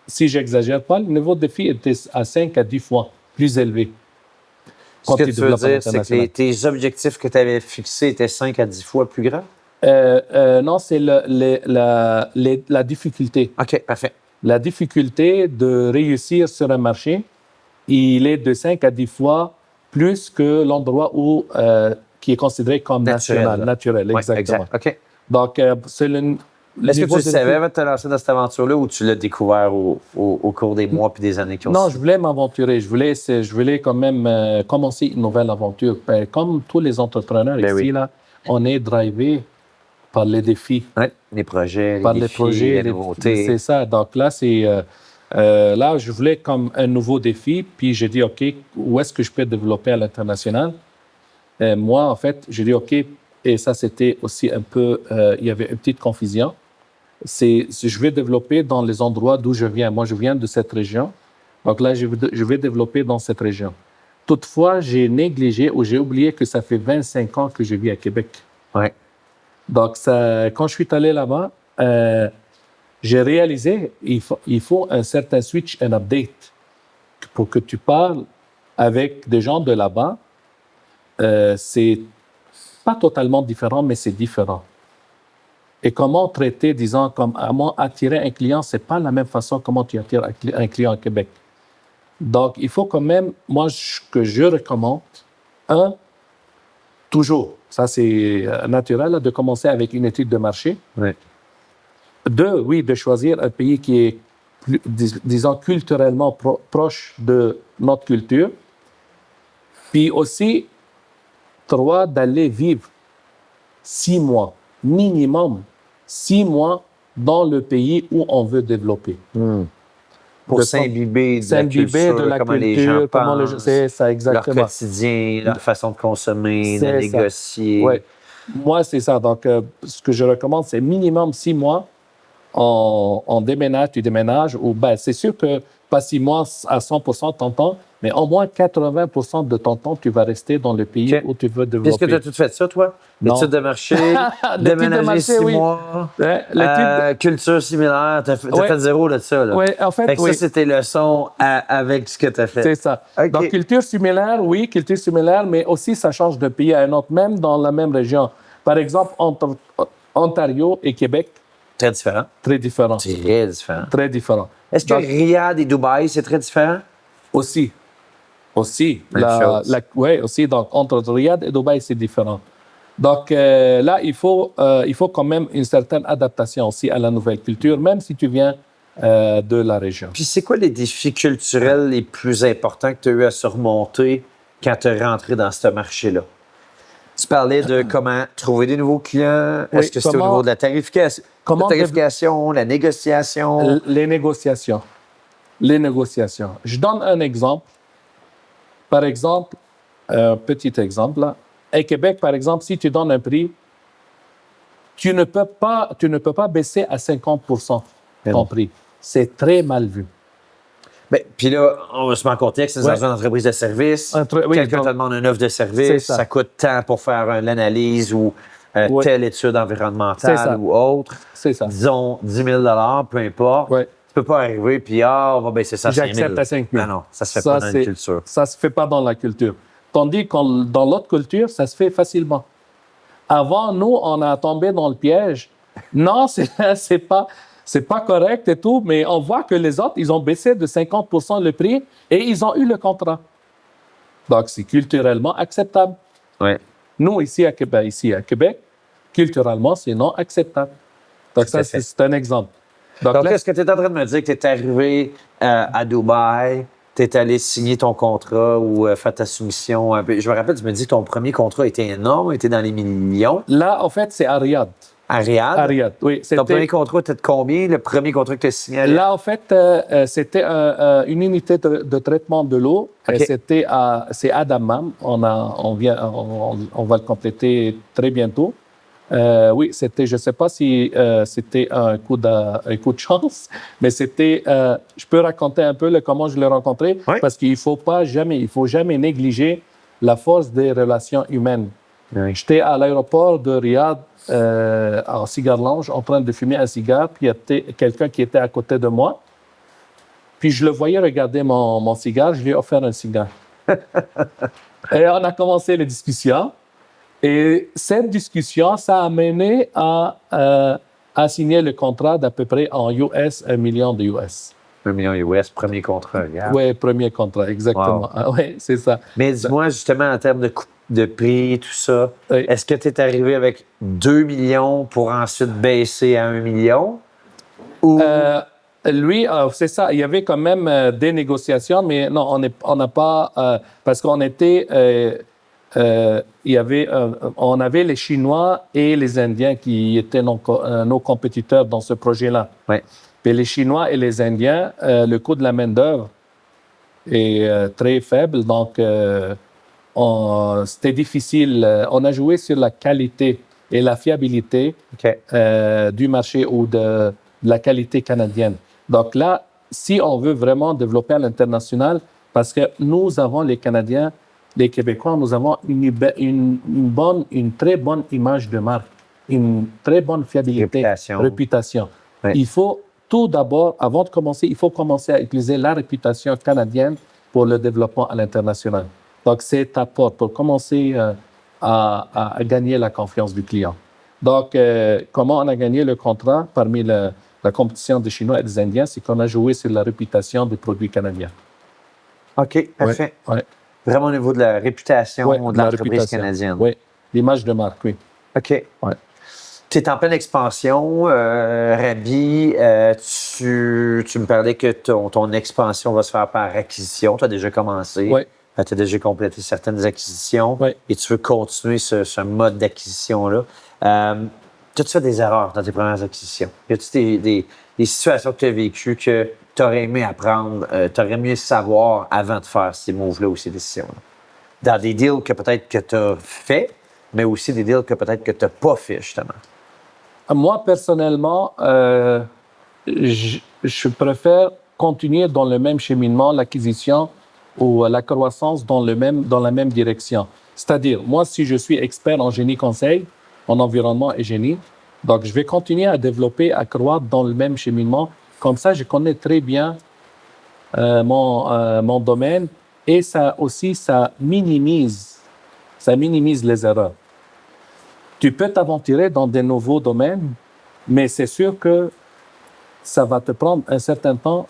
si j'exagère pas, le niveau de défi était à 5 à 10 fois plus élevé. Ce que tu tu veux développes à dire, c'est que l'international. tes objectifs que tu avais fixés étaient 5 à 10 fois plus grands? Non, c'est la difficulté. OK, parfait. La difficulté de réussir sur un marché, il est de 5 à 10 fois plus que l'endroit où, qui est considéré comme Naturel. naturel, Ouais, exactement. exact. OK. Donc, c'est le Est-ce que niveau tu le de savais avant de te lancer dans cette aventure-là ou tu l'as découvert au cours des mois puis des années qui ont Non, suivi? je voulais m'aventurer. Je voulais quand même commencer une nouvelle aventure. Ben, comme tous les entrepreneurs Ben ici, oui. là, on est drivé par les défis, Ouais, les projets, par les les défis, projets. les nouveautés. C'est ça. Donc là, là, je voulais comme un nouveau défi. Puis j'ai dit, OK, où est-ce que je peux développer à l'international? Moi, en fait, j'ai dit, OK, et ça, c'était aussi un peu, il y avait une petite confusion. Je vais développer dans les endroits d'où je viens. Moi, je viens de cette région. Donc là, je vais développer dans cette région. Toutefois, j'ai négligé ou j'ai oublié que ça fait 25 ans que je vis à Québec. Ouais. Donc, quand je suis allé là-bas, j'ai réalisé qu'il faut un certain switch and update pour que tu parles avec des gens de là-bas. C'est pas totalement différent, mais c'est différent. Et comment traiter, disons, comment attirer un client, c'est pas la même façon comment tu attires un client à Québec. Donc, il faut quand même, moi, que je recommande, toujours, ça c'est naturel, là, de commencer avec une étude de marché. Ouais. 2, oui, de choisir un pays qui est, disons, culturellement proche de notre culture. Puis aussi, 3, d'aller vivre 6 mois, minimum 6 mois dans le pays où on veut développer. pour s'imbiber de la culture, comment les gens pensent, c'est ça, leur exactement. quotidien, leur façon de consommer, de C'est ça. négocier. Ouais. Moi, c'est ça. Donc, ce que je recommande, c'est minimum 6 mois en déménage, tu déménages, ou ben, c'est sûr que pas 6 mois à 100% de ton temps, mais au moins 80% de ton temps, tu vas rester dans le pays OK. où tu veux Puis est-ce que développer. tu as tout fait ça, toi? Non. L'étude de marché, L'étude de déménager marché, 6 oui. mois, Ouais, l'étude- culture similaire. Tu as Ouais. fait zéro de ça, là. Oui, en fait, Fait que oui. ça, c'est tes leçons avec ce que tu as fait. C'est ça. OK. Donc, culture similaire, oui, culture similaire, mais aussi ça change d'un pays à un autre, même dans la même région. Par exemple, entre Ontario et Québec, Très différent. très différent. Très différent. Très différent. Est-ce que Donc, Riyad et Dubaï, c'est très différent? aussi. Même chose. Oui, aussi. Donc, entre Riyad et Dubaï, c'est différent. Donc, là, il faut quand même une certaine adaptation aussi à la nouvelle culture, même si tu viens de la région. Puis c'est quoi les défis culturels les plus importants que tu as eu à surmonter quand tu es rentré dans ce marché-là? Tu parlais de comment trouver des nouveaux clients. Oui, Est-ce que c'était au comment- niveau de la tarification, comment la négociation? Les négociations. Les négociations. Je donne un exemple. Par exemple, un petit exemple, là. À Québec, par exemple, si tu donnes un prix, tu ne peux pas baisser à 50% Mais ton non. prix. C'est très mal vu. Ben, puis là, on va se mettre en contexte, c'est Ouais. dans une entreprise de service. Oui, Quelqu'un donc- te demande une offre de C'est service, ça. ça coûte tant pour faire l'analyse ou Ouais. telle étude C'est ça. environnementale ou autre. C'est ça. Disons 10 000 peu importe. Ouais. Tu peux pas arriver puis on va baisser ça à 5 000. J'accepte à 5 000. Non, ça se fait pas dans c'est- une culture. Ça se fait pas dans la culture. Tandis que dans l'autre culture, ça se fait facilement. Avant, nous, on a tombé dans le piège. Non, c'est pas correct et tout, mais on voit que les autres, ils ont baissé de 50% le prix et ils ont eu le contrat. Donc, c'est culturellement acceptable. Ouais. Nous, ici à Québec, culturellement, c'est non acceptable. Donc, Tout à ça, fait. c'est un exemple. Donc, Donc, là, est-ce que tu es en train de me dire que tu es arrivé à Dubaï, tu es allé signer ton contrat ou faire ta soumission? Je me rappelle, tu me dis que ton premier contrat était énorme, était dans les millions. là, en fait, c'est à Riyad. À Riyad? À Riyad, oui. Ton premier contrat était de combien? Le premier contrat que tu as signé à Riyad? Là, en fait, c'était une unité de traitement de l'eau. OK. C'est à Dammam. On va le compléter très bientôt. Oui, je ne sais pas si c'était un coup de chance, mais c'était. Je peux raconter un peu comment je l'ai rencontré, Oui. parce qu'il faut jamais négliger la force des relations humaines. Oui. J'étais à l'aéroport de Riyad, en cigare lounge, en train de fumer un cigare, puis il y avait quelqu'un qui était à côté de moi. Puis je le voyais regarder mon cigare, je lui ai offert un cigare. Et on a commencé la discussion. Et cette discussion, ça a mené à signer le contrat d'à peu près en US, 1 million de US. 1 million US, premier contrat, regarde. Oui, premier contrat, exactement. Wow. Oui, c'est ça. Mais dis-moi, justement, en termes de prix, tout ça, Oui. est-ce que tu es arrivé avec 2 millions pour ensuite baisser à 1 million? Ou Lui, c'est ça. Il y avait quand même des négociations, mais non, on n'a pas parce qu'on était, on avait les Chinois et les Indiens qui étaient nos compétiteurs dans ce projet-là. Ouais. Puis les Chinois et les Indiens, le coût de la main d'œuvre est très faible, donc c'était difficile. On a joué sur la qualité et la fiabilité OK. du marché ou de la qualité canadienne. Donc là, si on veut vraiment développer à l'international, parce que nous avons les Canadiens, les Québécois, nous avons une très bonne image de marque, une très bonne fiabilité, réputation. Oui. Il faut tout d'abord, avant de commencer, il faut commencer à utiliser la réputation canadienne pour le développement à l'international. Donc, c'est apport pour commencer à gagner la confiance du client. Donc, comment on a gagné le contrat parmi la compétition des Chinois et des Indiens, c'est qu'on a joué sur la réputation des produits canadiens. OK, parfait. Ouais. Vraiment au niveau de la réputation Ouais, de la l'entreprise réputation. canadienne. Oui, l'image de marque, oui. OK. Ouais. Tu es en pleine expansion, Rabi. Tu me parlais que ton expansion va se faire par acquisition. Tu as déjà commencé. Oui. Tu as déjà complété certaines acquisitions. Oui. Et tu veux continuer ce mode d'acquisition-là. Tu as fait des erreurs dans tes premières acquisitions? Y a-t-il des situations que tu as vécues que tu aurais aimé apprendre, tu aurais aimé savoir avant de faire ces moves-là ou ces décisions-là? Dans des deals que peut-être que tu as fait, mais aussi des deals que peut-être que tu n'as pas fait, justement. Moi, personnellement, je préfère continuer dans le même cheminement, l'acquisition ou la croissance dans la même direction. C'est-à-dire, moi, si je suis expert en génie conseil, en environnement et génie, donc je vais continuer à développer, à croître dans le même cheminement. Comme ça, je connais très bien mon domaine et ça aussi, ça minimise les erreurs. Tu peux t'aventurer dans des nouveaux domaines, mais c'est sûr que ça va te prendre un certain temps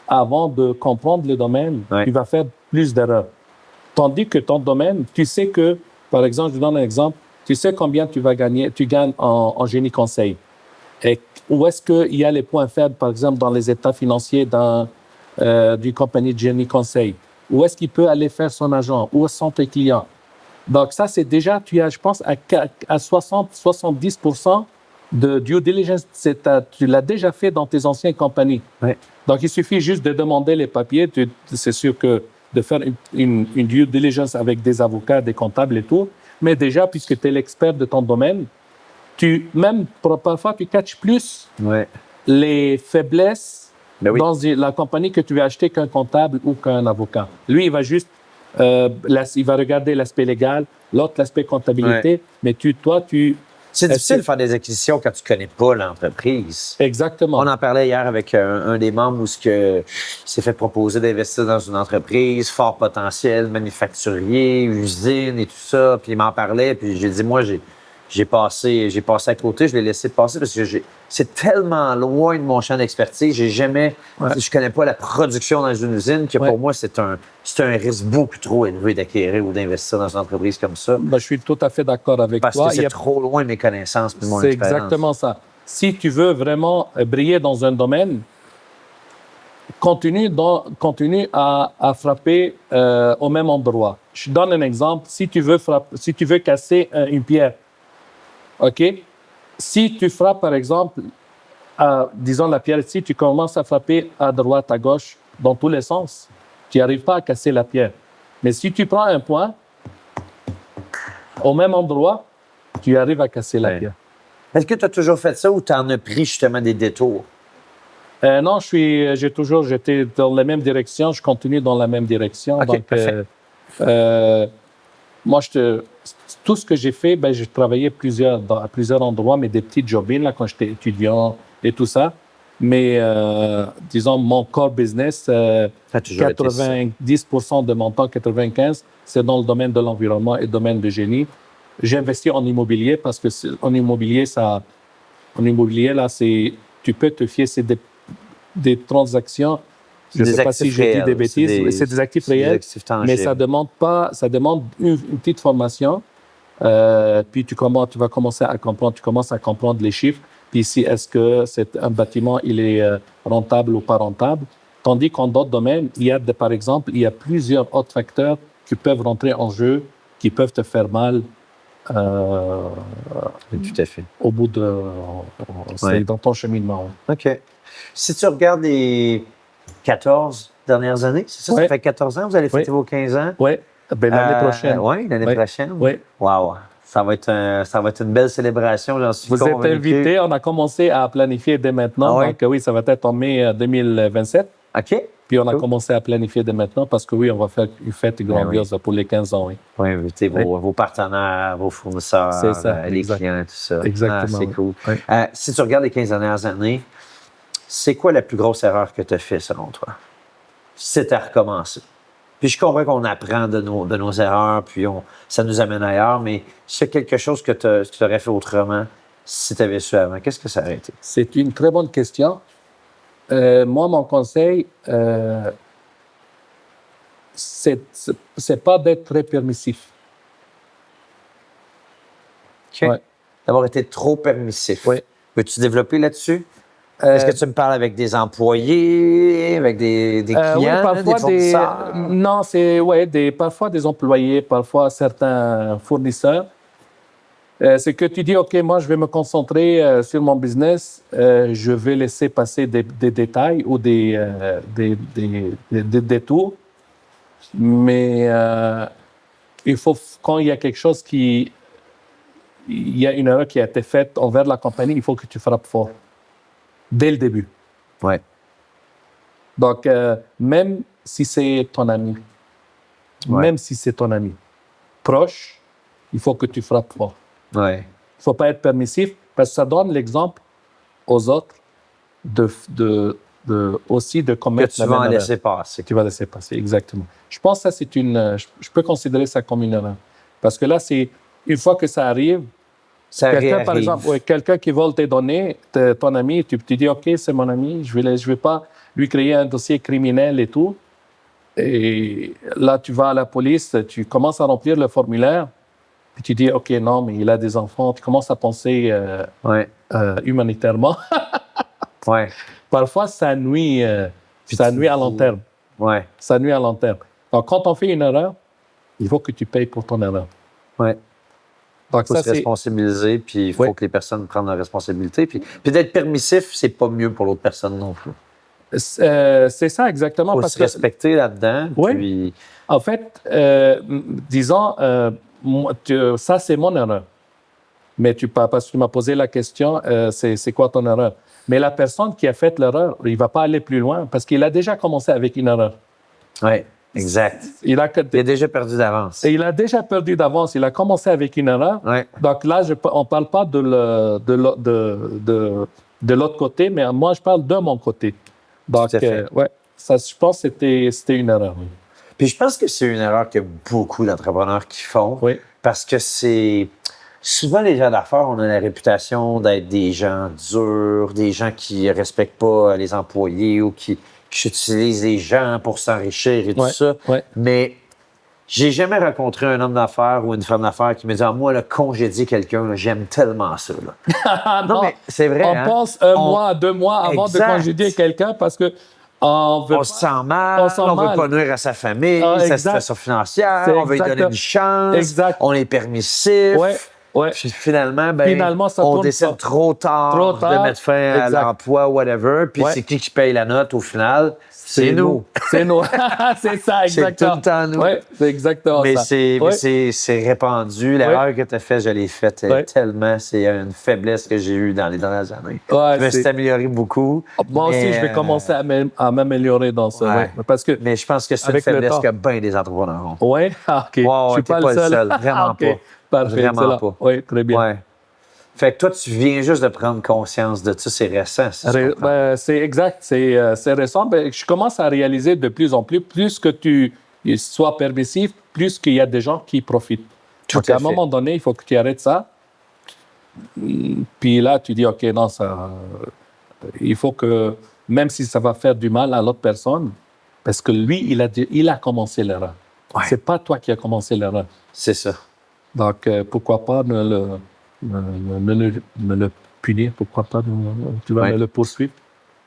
avant de comprendre le domaine. Ouais. Tu vas faire plus d'erreurs. Tandis que ton domaine, tu sais que, par exemple, je donne un exemple, tu sais combien tu gagnes en génie conseil. Et où est-ce qu'il y a les points faibles, par exemple, dans les états financiers d'une compagnie de génie conseil? Où est-ce qu'il peut aller faire son agent? Où sont tes clients? Donc ça, c'est déjà, tu as, je pense, à 60-70% de due diligence, tu l'as déjà fait dans tes anciennes compagnies. Ouais. Donc il suffit juste de demander les papiers. C'est sûr que de faire une due diligence avec des avocats, des comptables et tout, mais déjà, puisque tu es l'expert de ton domaine, parfois, tu catches plus les faiblesses dans la compagnie que tu veux acheter qu'un comptable ou qu'un avocat. Lui, il va juste il va regarder l'aspect légal, l'autre l'aspect comptabilité, mais toi, c'est difficile de faire des acquisitions quand tu ne connais pas l'entreprise. Exactement. On en parlait hier avec un des membres où il s'est fait proposer d'investir dans une entreprise, fort potentiel, manufacturier, usine et tout ça. Puis il m'en parlait, puis j'ai dit, moi, j'ai passé à côté, je l'ai laissé passer parce que c'est tellement loin de mon champ d'expertise. Je connais pas la production dans une usine que pour moi, c'est un risque beaucoup trop élevé d'acquérir ou d'investir dans une entreprise comme ça. Ben, je suis tout à fait d'accord avec toi. Parce que c'est trop loin de mes connaissances et de mon expérience. C'est exactement ça. Si tu veux vraiment briller dans un domaine, continue à frapper au même endroit. Je donne un exemple. Si tu veux casser une pierre, OK? Si tu frappes, par exemple, disons la pierre ici, tu commences à frapper à droite, à gauche, dans tous les sens, tu n'arrives pas à casser la pierre. Mais si tu prends un point, au même endroit, tu arrives à casser la pierre. Est-ce que tu as toujours fait ça ou tu en as pris justement des détours? Non, j'étais dans la même direction, je continue dans la même direction. Okay, donc, moi, tout ce que j'ai fait, j'ai travaillé à plusieurs endroits, mais des petits jobs là, quand j'étais étudiant et tout ça. Mais disons, mon core business, 90% de mon temps, 95%, c'est dans le domaine de l'environnement et le domaine de génie. J'ai investi en immobilier parce que en immobilier, là, tu peux te fier, c'est des transactions. Je ne sais pas si j'ai dit des bêtises. C'est des actifs réels, mais ça demande une petite formation. Puis tu vas commencer à comprendre les chiffres. Puis si est-ce que un bâtiment il est rentable ou pas rentable. Tandis qu'en d'autres domaines, par exemple, il y a plusieurs autres facteurs qui peuvent rentrer en jeu, qui peuvent te faire mal. Tout à fait. Au bout c'est dans ton cheminement. OK. Si tu regardes les 14 dernières années, c'est ça? Ça fait 14 ans, vous allez fêter vos 15 ans? Oui, l'année prochaine. Oui, l'année prochaine? Oui. Wow! Ça va être une belle célébration, j'en suis convaincu. Vous êtes invités, on a commencé à planifier dès maintenant. Donc oui, ça va être en mai 2027. OK. Puis on a commencé à planifier dès maintenant parce que oui, on va faire une fête grandiose pour les 15 ans. Oui, inviter vos partenaires, vos fournisseurs, les clients, tout ça. Exactement. C'est cool. Oui. Si tu regardes les 15 dernières années, c'est quoi la plus grosse erreur que tu as faite selon toi? C'est à recommencer. Puis je comprends qu'on apprend de nos erreurs, puis ça nous amène ailleurs, mais c'est quelque chose que tu aurais fait autrement si tu avais su avant. Qu'est-ce que ça aurait été? C'est une très bonne question. Moi, mon conseil, c'est pas d'être très permissif. OK. Ouais. D'avoir été trop permissif. Oui. Peux-tu développer là-dessus? Est-ce que tu me parles avec des employés, avec des clients, oui, parfois des fournisseurs? Non, parfois des employés, parfois certains fournisseurs. C'est que tu dis, OK, moi, je vais me concentrer sur mon business. Je vais laisser passer des détails ou des détours. Mais il faut, quand il y a quelque chose il y a une erreur qui a été faite envers la compagnie, il faut que tu frappes fort. Dès le début. Ouais. Donc, même si c'est ton ami, même si c'est ton ami proche, il faut que tu frappes fort. Ouais. Il ne faut pas être permissif parce que ça donne l'exemple aux autres aussi de Que commettre tu la vas même en erreur. laisser passer. Tu vas laisser passer, exactement. Je pense que ça, c'est je peux considérer ça comme une erreur. Parce que là, c'est une fois que ça arrive, Ça quelqu'un, par réarrive. exemple, quelqu'un qui vole tes données, ton ami, tu dis, OK, c'est mon ami, je vais pas lui créer un dossier criminel et tout. Et là, tu vas à la police, tu commences à remplir le formulaire, puis tu dis, OK, non, mais il a des enfants. Tu commences à penser Ouais. humanitairement. Ouais. Parfois, ça nuit à long terme. Ouais. Ça nuit à long terme. Donc, quand on fait une erreur, il faut que tu payes pour ton erreur. Ouais. Donc, Il faut se responsabiliser, puis il faut Ouais. que les personnes prennent leur responsabilité. Puis d'être permissif, c'est pas mieux pour l'autre personne non plus. c'est ça exactement. Il faut Parce se que, respecter là-dedans. Oui. Puis... en fait, disons, ça, c'est mon erreur. Mais parce que tu m'as posé la question, c'est quoi ton erreur? Mais la personne qui a fait l'erreur, il ne va pas aller plus loin parce qu'il a déjà commencé avec une erreur. Oui, exact. Il a déjà perdu d'avance. Et il a déjà perdu d'avance. Il a commencé avec une erreur. Ouais. Donc là, on ne parle pas de l'autre côté, mais moi, je parle de mon côté. Donc, Tout à fait. ouais, ça, je pense que c'était une erreur. Oui. Puis je pense que c'est une erreur que beaucoup d'entrepreneurs qui font. Oui. Parce que c'est... Souvent, les gens d'affaires, on a la réputation d'être des gens durs, des gens qui ne respectent pas les employés ou qui utilisent les gens pour s'enrichir et tout ça. Ouais. Mais j'ai jamais rencontré un homme d'affaires ou une femme d'affaires qui me dit « Ah, moi, là, congédier quelqu'un, là, j'aime tellement ça. » Non, mais c'est vrai. On hein? pense un mois, 2 mois avant Exact. de congédier quelqu'un parce que On se sent mal, on ne veut pas nuire à sa famille, sa exact. situation financière, C'est on veut lui donner exact. une chance, Exact. on est permissif. Ouais. Puis finalement, ça on tourne décide pas. trop tard de mettre fin à Exact. l'emploi, whatever. Puis c'est qui paye la note au final? C'est nous. C'est nous. C'est ça, exactement. tout le temps nous. Oui, c'est exactement Mais ça. c'est répandu. L'erreur que tu as faite, je l'ai faite tellement. C'est une faiblesse que j'ai eue dans les dernières années. Ouais, je me suis amélioré beaucoup. Moi aussi, je vais commencer à m'améliorer dans ça. Ouais. Parce que, mais je pense que c'est une avec le faiblesse temps. que bien des entrepreneurs ont. Oui, OK. Je suis t'es pas le seul. Vraiment OK. pas. Parfait, Vraiment excellent. pas. Oui, très bien. Ouais. Fait que toi, tu viens juste de prendre conscience de ça. C'est récent. C'est exact. C'est récent. Je commence à réaliser de plus en plus que tu sois permissif, plus qu'il y a des gens qui profitent. Donc, à un moment donné, il faut que tu arrêtes ça. Puis là, tu dis, OK, non, il faut que, même si ça va faire du mal à l'autre personne, parce que lui, il a commencé l'erreur. Ouais. C'est pas toi qui as commencé l'erreur. C'est ça. Donc, pourquoi pas ne le punir? Pourquoi pas tu vas le poursuivre?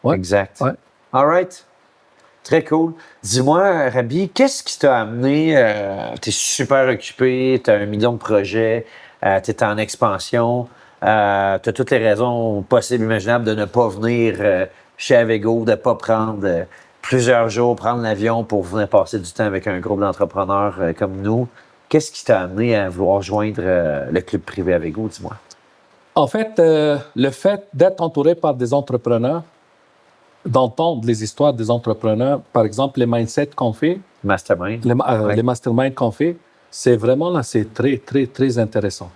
Ouais. Exact. Ouais. All right. Très cool. Dis-moi, Rabi, qu'est-ce qui t'a amené? Tu es super occupé, tu as 1 million de projets, tu es en expansion, tu as toutes les raisons possibles, imaginables de ne pas venir chez Avego, de ne pas prendre plusieurs jours, prendre l'avion pour venir passer du temps avec un groupe d'entrepreneurs comme nous. Qu'est-ce qui t'a amené à vouloir joindre le club privé Avego, dis-moi? En fait, le fait d'être entouré par des entrepreneurs, d'entendre les histoires des entrepreneurs, par exemple, les mindsets qu'on fait, Mastermind. les masterminds qu'on fait, c'est vraiment là, c'est très, très, très intéressant.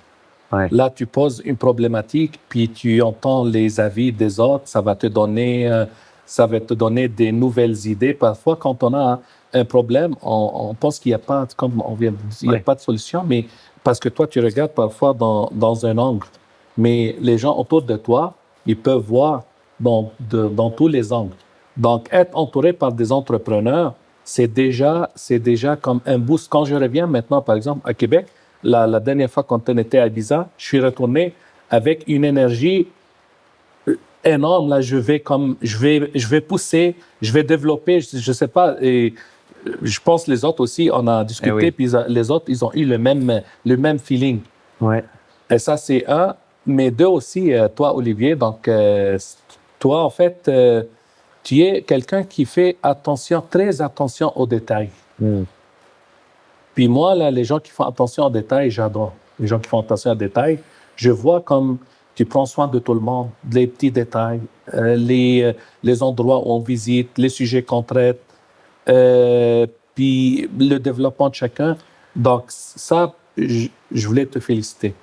Ouais. Là, tu poses une problématique, puis tu entends les avis des autres, ça va te donner des nouvelles idées. Parfois, quand on a un problème, on pense qu'il n'y a pas, comme on vient de dire, il n'y a pas de solution, mais parce que toi, tu regardes parfois dans un angle. Mais les gens autour de toi, ils peuvent voir dans tous les angles. Donc, être entouré par des entrepreneurs, c'est déjà comme un boost. Quand je reviens maintenant, par exemple, à Québec, la dernière fois quand on était à Ibiza, je suis retourné avec une énergie énorme. Là, je vais pousser, je vais développer, je sais pas. Et je pense les autres aussi, on a discuté, puis les autres, ils ont eu le même feeling. Ouais. Et ça, c'est un. Mais deux aussi, toi, Olivier, donc, toi, en fait, tu es quelqu'un qui fait très attention aux détails. Puis moi, là, les gens qui font attention aux détails, j'adore. Les gens qui font attention aux détails, je vois comme tu prends soin de tout le monde, les petits détails, les endroits où on visite, les sujets qu'on traite, puis le développement de chacun. Donc, ça, je voulais te féliciter.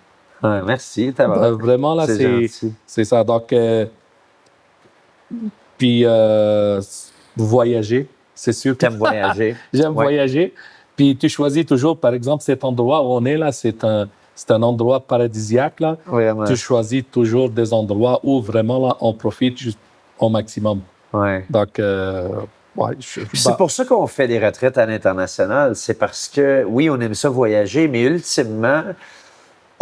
Ouais, merci, Tabarak. Vraiment, là, c'est ça. Donc, puis, voyager, c'est sûr. T'aimes voyager. J'aime voyager. Puis, tu choisis toujours, par exemple, cet endroit où on est là, c'est un endroit paradisiaque, là. Vraiment. Tu choisis toujours des endroits où vraiment, là, on profite juste au maximum. Ouais. Donc, c'est pour ça qu'on fait des retraites à l'international. C'est parce que, oui, on aime ça voyager, mais ultimement,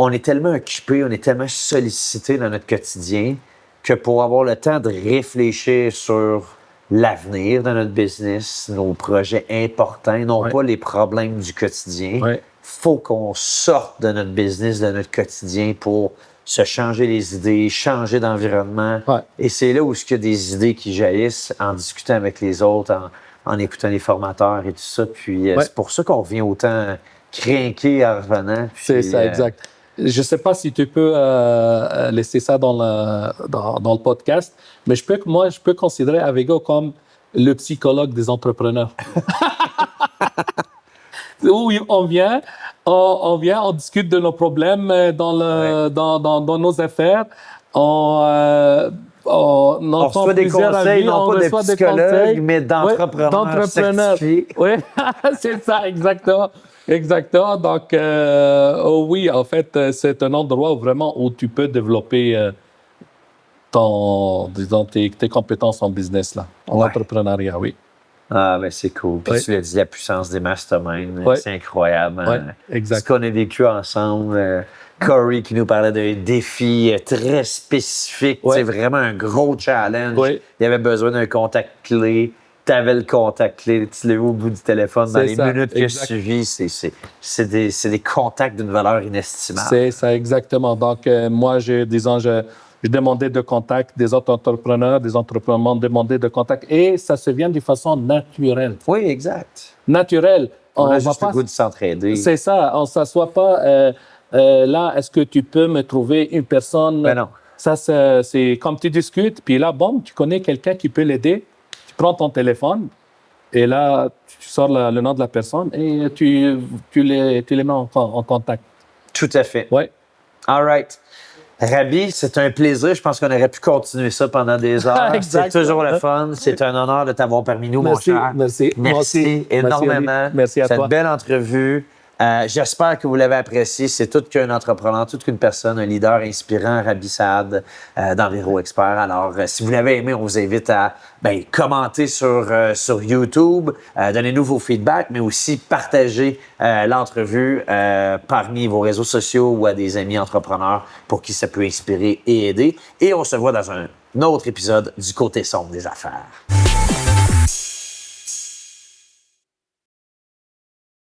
on est tellement occupé, on est tellement sollicité dans notre quotidien que pour avoir le temps de réfléchir sur l'avenir de notre business, nos projets importants, non pas les problèmes du quotidien, faut qu'on sorte de notre business, de notre quotidien pour se changer les idées, changer d'environnement. Et c'est là où il y a des idées qui jaillissent en discutant avec les autres, en écoutant les formateurs et tout ça. Puis c'est pour ça qu'on revient autant crinqué en revenant. Puis, c'est ça, exact. Je ne sais pas si tu peux laisser ça dans le podcast, mais je peux considérer Avego comme le psychologue des entrepreneurs. Où on vient, on discute de nos problèmes dans nos affaires. On reçoit des conseils, non pas de psychologues, mais d'entrepreneurs certifiés. Oui, c'est ça, exactement. Exactement. Donc, oui, en fait, c'est un endroit où tu peux développer tes compétences en business, là, en entrepreneuriat, oui. Ah, ben c'est cool. Puis tu l'as dit, la puissance des masterminds, c'est incroyable. Hein? Exact. Ce qu'on a vécu ensemble, Corey qui nous parlait d'un défi très spécifique, c'est vraiment un gros challenge. Il avait besoin d'un contact clé. Tu avais le contact clé, tu l'as eu au bout du téléphone dans les minutes qui ont suivi. C'est des contacts d'une valeur inestimable. C'est ça, exactement. Donc, moi, je demandais de contact, des autres entrepreneurs m'ont demandé de contact. Et ça se vient de façon naturelle. Oui, exact. Naturelle. On a juste le goût de s'entraider. C'est ça. On ne s'assoit pas là, est-ce que tu peux me trouver une personne? Ben non. Ça, c'est comme tu discutes, puis là, bon, tu connais quelqu'un qui peut l'aider. Tu prends ton téléphone et là, tu sors le nom de la personne et tu les mets en contact. Tout à fait. Oui. All right. Rabi, c'est un plaisir. Je pense qu'on aurait pu continuer ça pendant des heures. C'est toujours le fun. C'est un honneur de t'avoir parmi nous, mon cher. Merci. Merci énormément. Merci à toi. Cette belle entrevue. J'espère que vous l'avez apprécié. C'est tout qu'un entrepreneur, toute qu'une personne, un leader inspirant, Rabi Saad d'Enviro Expert. Alors, si vous l'avez aimé, on vous invite à commenter sur YouTube, donner-nous vos feedbacks, mais aussi partager l'entrevue parmi vos réseaux sociaux ou à des amis entrepreneurs pour qui ça peut inspirer et aider. Et on se voit dans un autre épisode du Côté sombre des affaires.